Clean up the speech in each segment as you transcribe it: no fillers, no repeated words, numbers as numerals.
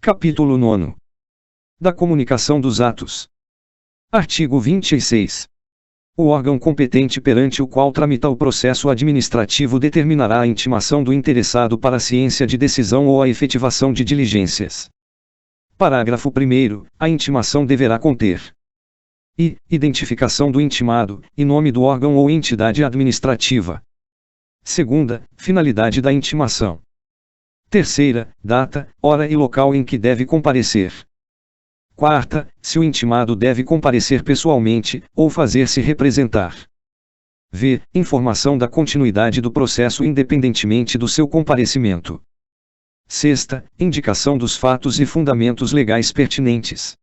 Capítulo 9. Da comunicação dos atos. Artigo 26. O órgão competente perante o qual tramita o processo administrativo determinará a intimação do interessado para a ciência de decisão ou a efetivação de diligências. Parágrafo 1º. A intimação deverá conter i. Identificação do intimado, e nome do órgão ou entidade administrativa. Segunda, finalidade da intimação. Terceira, data, hora e local em que deve comparecer. Quarta, se o intimado deve comparecer pessoalmente, ou fazer-se representar. V. Informação da continuidade do processo independentemente do seu comparecimento. Sexta, indicação dos fatos e fundamentos legais pertinentes.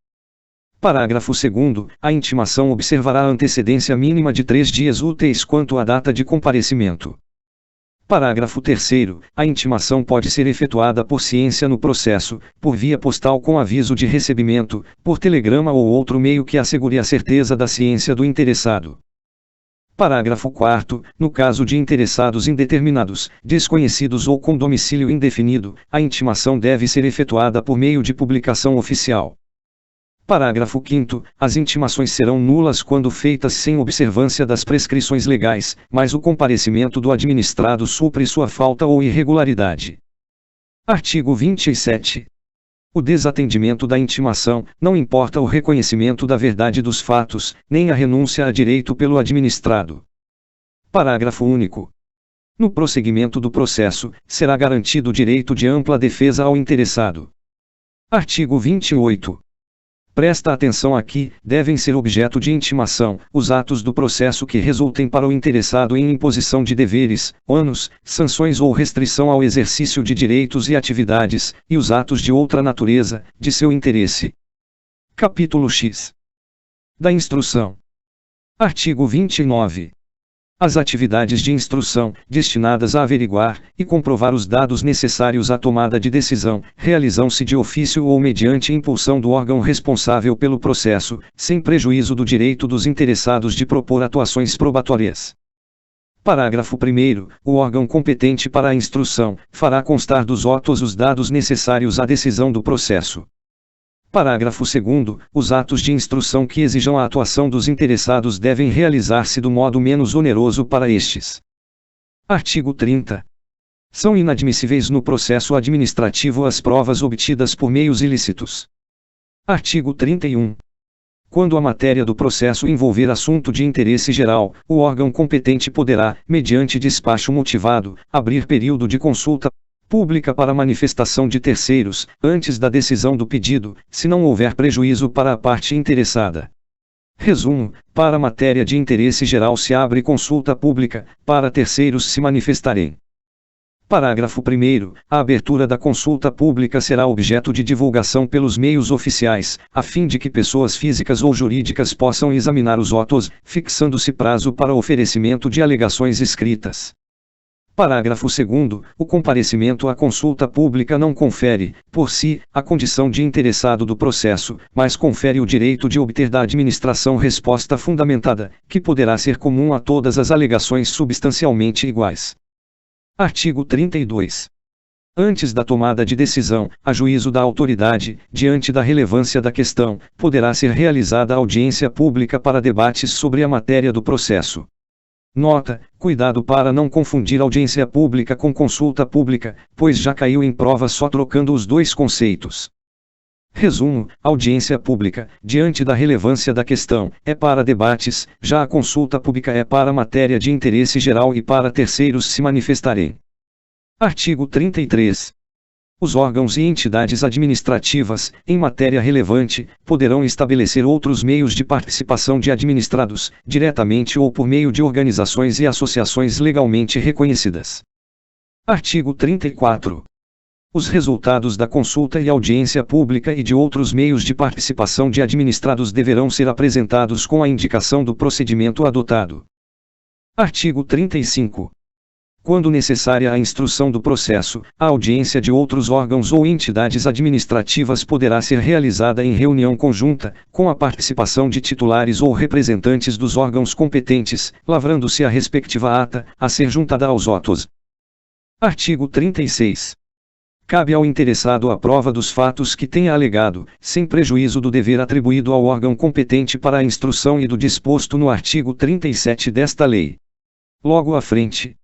Parágrafo 2º. A intimação observará a antecedência mínima de 3 dias úteis quanto à data de comparecimento. Parágrafo 3º. A intimação pode ser efetuada por ciência no processo, por via postal com aviso de recebimento, por telegrama ou outro meio que assegure a certeza da ciência do interessado. Parágrafo 4º. No caso de interessados indeterminados, desconhecidos ou com domicílio indefinido, a intimação deve ser efetuada por meio de publicação oficial. Parágrafo 5º. As intimações serão nulas quando feitas sem observância das prescrições legais, mas o comparecimento do administrado supre sua falta ou irregularidade. Artigo 27. O desatendimento da intimação, não importa o reconhecimento da verdade dos fatos, nem a renúncia a direito pelo administrado. Parágrafo único. No prosseguimento do processo, será garantido o direito de ampla defesa ao interessado. Artigo 28. Presta atenção aqui, devem ser objeto de intimação, os atos do processo que resultem para o interessado em imposição de deveres, ônus, sanções ou restrição ao exercício de direitos e atividades, e os atos de outra natureza, de seu interesse. Capítulo X. Da instrução. Artigo 29. As atividades de instrução, destinadas a averiguar e comprovar os dados necessários à tomada de decisão, realizam-se de ofício ou mediante impulsão do órgão responsável pelo processo, sem prejuízo do direito dos interessados de propor atuações probatórias. Parágrafo 1º. O órgão competente para a instrução, fará constar dos autos os dados necessários à decisão do processo. Parágrafo 2º. Os atos de instrução que exijam a atuação dos interessados devem realizar-se do modo menos oneroso para estes. Artigo 30. São inadmissíveis no processo administrativo as provas obtidas por meios ilícitos. Artigo 31. Quando a matéria do processo envolver assunto de interesse geral, o órgão competente poderá, mediante despacho motivado, abrir período de consulta pública para manifestação de terceiros, antes da decisão do pedido, se não houver prejuízo para a parte interessada. Resumo: para matéria de interesse geral se abre consulta pública, para terceiros se manifestarem. Parágrafo 1º. A abertura da consulta pública será objeto de divulgação pelos meios oficiais, a fim de que pessoas físicas ou jurídicas possam examinar os autos, fixando-se prazo para oferecimento de alegações escritas. Parágrafo 2º. O comparecimento à consulta pública não confere, por si, a condição de interessado do processo, mas confere o direito de obter da administração resposta fundamentada, que poderá ser comum a todas as alegações substancialmente iguais. Artigo 32. Antes da tomada de decisão, a juízo da autoridade, diante da relevância da questão, poderá ser realizada audiência pública para debates sobre a matéria do processo. Nota: cuidado para não confundir audiência pública com consulta pública, pois já caiu em prova só trocando os dois conceitos. Resumo: audiência pública, diante da relevância da questão, é para debates, já a consulta pública é para matéria de interesse geral e para terceiros se manifestarem. Artigo 33. Os órgãos e entidades administrativas, em matéria relevante, poderão estabelecer outros meios de participação de administrados, diretamente ou por meio de organizações e associações legalmente reconhecidas. Artigo 34. Os resultados da consulta e audiência pública e de outros meios de participação de administrados deverão ser apresentados com a indicação do procedimento adotado. Artigo 35. Quando necessária a instrução do processo, a audiência de outros órgãos ou entidades administrativas poderá ser realizada em reunião conjunta, com a participação de titulares ou representantes dos órgãos competentes, lavrando-se a respectiva ata, a ser juntada aos autos. Artigo 36. Cabe ao interessado a prova dos fatos que tenha alegado, sem prejuízo do dever atribuído ao órgão competente para a instrução e do disposto no artigo 37 desta lei. Logo à frente,